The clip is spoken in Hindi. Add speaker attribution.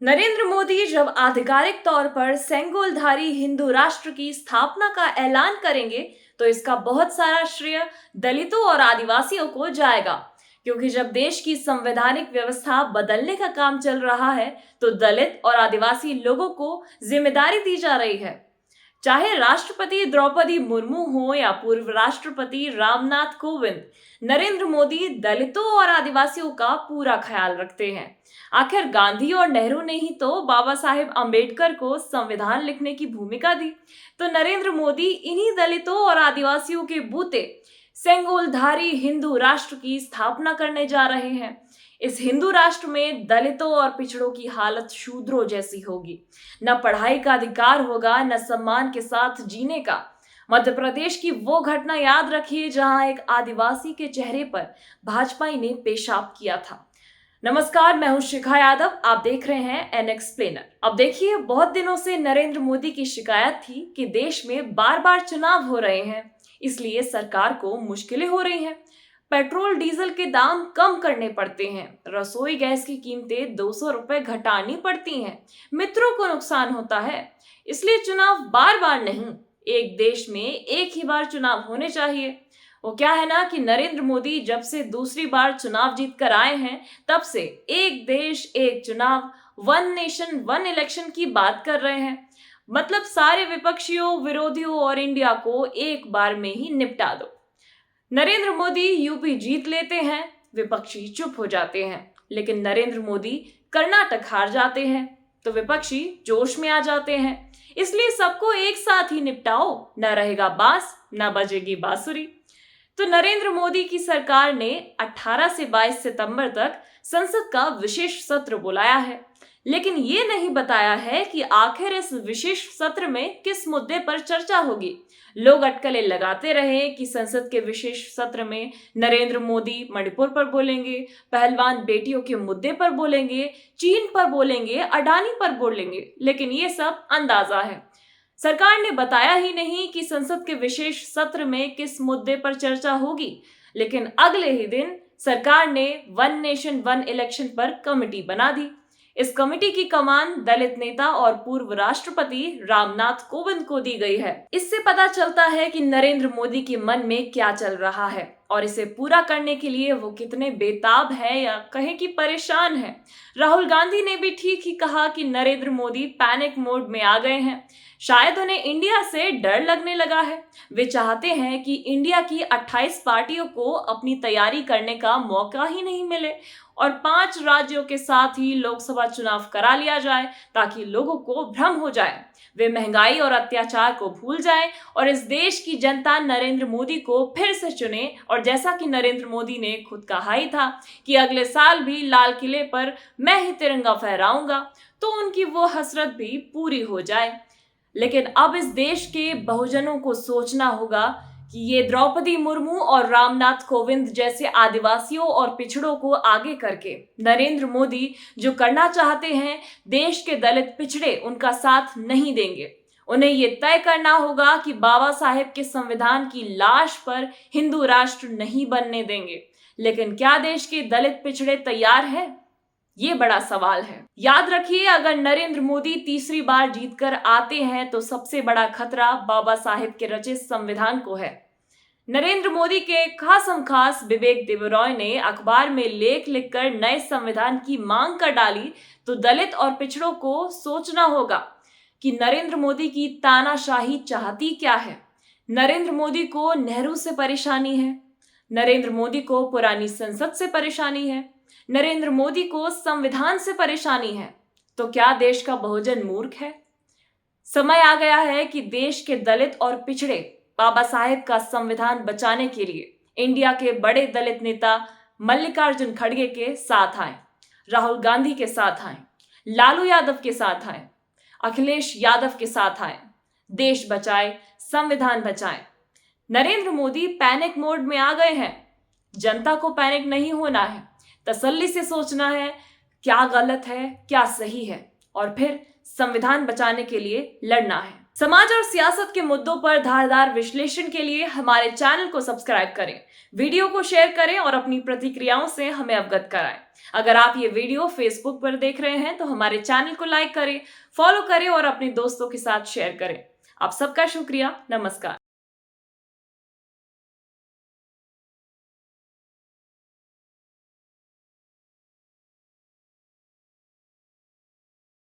Speaker 1: नरेंद्र मोदी जब आधिकारिक तौर पर सेंगोलधारी हिंदू राष्ट्र की स्थापना का ऐलान करेंगे तो इसका बहुत सारा श्रेय दलितों और आदिवासियों को जाएगा। क्योंकि जब देश की संवैधानिक व्यवस्था बदलने का काम चल रहा है तो दलित और आदिवासी लोगों को जिम्मेदारी दी जा रही है। चाहे राष्ट्रपति द्रौपदी मुर्मू हो या पूर्व राष्ट्रपति रामनाथ कोविंद, नरेंद्र मोदी दलितों और आदिवासियों का पूरा ख्याल रखते हैं। आखिर गांधी और नेहरू ने ही तो बाबा साहेब अंबेडकर को संविधान लिखने की भूमिका दी। तो नरेंद्र मोदी इन्हीं दलितों और आदिवासियों के बूते सेंगोलधारी हिंदू राष्ट्र की स्थापना करने जा रहे हैं। इस हिंदू राष्ट्र में दलितों और पिछड़ों की हालत शूद्रों जैसी होगी। न पढ़ाई का अधिकार होगा, न सम्मान के साथ जीने का। मध्य प्रदेश की वो घटना याद रखिए जहां एक आदिवासी के चेहरे पर भाजपाई ने पेशाब किया था। नमस्कार, मैं हूं शिखा यादव। आप देख रहे हैं एन एक्सप्लेनर। अब देखिए, बहुत दिनों से नरेंद्र मोदी की शिकायत थी कि देश में बार बार चुनाव हो रहे हैं, इसलिए सरकार को मुश्किलें हो रही हैं। पेट्रोल डीजल के दाम कम करने पड़ते हैं, रसोई गैस की कीमतें 200 रुपए घटानी पड़ती हैं, मित्रों को नुकसान होता है। इसलिए चुनाव बार बार नहीं, एक देश में एक ही बार चुनाव होने चाहिए। वो क्या है ना कि नरेंद्र मोदी जब से दूसरी बार चुनाव जीत कर आए हैं, तब से एक देश एक चुनाव, वन नेशन वन इलेक्शन की बात कर रहे हैं। मतलब सारे विपक्षियों, विरोधियों और इंडिया को एक बार में ही निपटा दो। नरेंद्र मोदी यूपी जीत लेते हैं, विपक्षी चुप हो जाते हैं। लेकिन नरेंद्र मोदी कर्नाटक हार जाते हैं तो विपक्षी जोश में आ जाते हैं। इसलिए सबको एक साथ ही निपटाओ, न रहेगा बांस न बजेगी बांसुरी। तो नरेंद्र मोदी की सरकार ने 18 से 22 सितंबर तक संसद का विशेष सत्र बुलाया है, लेकिन ये नहीं बताया है कि आखिर इस विशेष सत्र में किस मुद्दे पर चर्चा होगी। लोग अटकलें लगाते रहे कि संसद के विशेष सत्र में नरेंद्र मोदी मणिपुर पर बोलेंगे, पहलवान बेटियों के मुद्दे पर बोलेंगे, चीन पर बोलेंगे, अडानी पर बोलेंगे, लेकिन ये सब अंदाजा है। सरकार ने बताया ही नहीं कि संसद के विशेष सत्र में किस मुद्दे पर चर्चा होगी। लेकिन अगले ही दिन सरकार ने वन नेशन वन इलेक्शन पर कमेटी बना दी। इस कमेटी की कमान दलित नेता और पूर्व राष्ट्रपति रामनाथ कोविंद को दी गई है। इससे पता चलता है कि नरेंद्र मोदी के मन में क्या चल रहा है और इसे पूरा करने के लिए वो कितने बेताब है या कहें कि परेशान है। राहुल गांधी ने भी ठीक ही कहा कि नरेंद्र मोदी पैनिक मोड में आ गए हैं। शायद उन्हें इंडिया से डर लगने लगा है। वे चाहते हैं कि इंडिया की 28 पार्टियों को अपनी तैयारी करने का मौका ही नहीं मिले और 5 राज्यों के साथ ही लोकसभा चुनाव करा लिया जाए, ताकि लोगों को भ्रम हो जाए, वे महंगाई और अत्याचार को भूल जाएं और इस देश की जनता नरेंद्र मोदी को फिर से चुने। और जैसा कि नरेंद्र मोदी ने खुद कहा ही था कि अगले साल भी लाल किले पर मैं ही तिरंगा फहराऊंगा, तो उनकी वो हसरत भी पूरी हो जाए। लेकिन अब इस देश के बहुजनों को सोचना होगा कि ये द्रौपदी मुर्मू और रामनाथ कोविंद जैसे आदिवासियों और पिछड़ों को आगे करके नरेंद्र मोदी जो करना चाहते हैं, देश के दलित पिछड़े उनका साथ नहीं देंगे। उन्हें ये तय करना होगा कि बाबा साहेब के संविधान की लाश पर हिंदू राष्ट्र नहीं बनने देंगे। लेकिन क्या देश के दलित पिछड़े तैयार हैं? ये बड़ा सवाल है। याद रखिए, अगर नरेंद्र मोदी तीसरी बार जीतकर आते हैं तो सबसे बड़ा खतरा बाबा साहेब के रचित संविधान को है। नरेंद्र मोदी के खासम खास विवेक देबरॉय ने अखबार में लेख लिखकर नए संविधान की मांग कर डाली, तो दलित और पिछड़ों को सोचना होगा कि नरेंद्र मोदी की तानाशाही चाहती क्या है। नरेंद्र मोदी को नेहरू से परेशानी है, नरेंद्र मोदी को पुरानी संसद से परेशानी है, नरेंद्र मोदी को संविधान से परेशानी है। तो क्या देश का बहुजन मूर्ख है? समय आ गया है कि देश के दलित और पिछड़े बाबा साहेब का संविधान बचाने के लिए इंडिया के बड़े दलित नेता मल्लिकार्जुन खड़गे के साथ आए, राहुल गांधी के साथ आए, लालू यादव के साथ आए, अखिलेश यादव के साथ आए। देश बचाए, संविधान बचाए। नरेंद्र मोदी पैनिक मोड में आ गए हैं। जनता को पैनिक नहीं होना है, तसल्ली से सोचना है क्या गलत है क्या सही है और फिर संविधान बचाने के लिए लड़ना है। समाज और सियासत के मुद्दों पर धारदार विश्लेषण के लिए हमारे चैनल को सब्सक्राइब करें, वीडियो को शेयर करें और अपनी प्रतिक्रियाओं से हमें अवगत कराएं। अगर आप ये वीडियो फेसबुक पर देख रहे हैं तो हमारे चैनल को लाइक करें, फॉलो करें और अपने दोस्तों के साथ शेयर करें। आप सबका शुक्रिया। नमस्कार।